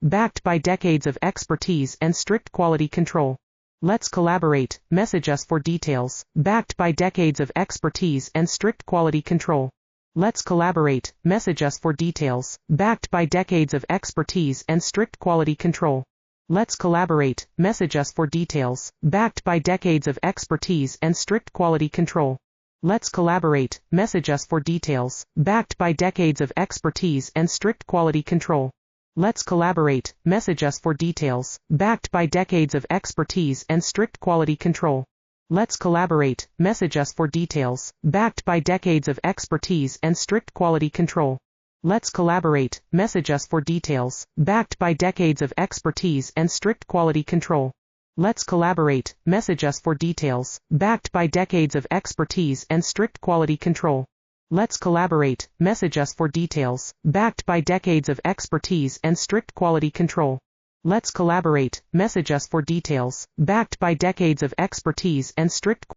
backed by decades of expertise and strict quality control. Let's collaborate, message us for details, backed by decades of expertise and strict quality control. Let's collaborate, message us for details, backed by decades of expertise and strict quality control. Let's collaborate, message us for details, backed by decades of expertise and strict quality control. Let's collaborate, message us for details, backed by decades of expertise and strict quality control. Let's collaborate, message us for details, backed by decades of expertise and strict quality control. Let's collaborate, message us for details, backed by decades of expertise and strict quality control. Let's collaborate, message us for details, backed by decades of expertise and strict quality control. Let's collaborate, message us for details, backed by decades of expertise and strict quality control. Let's collaborate, message us for details, backed by decades of expertise and strict quality control. Let's collaborate, message us for details, backed by decades of expertise and strict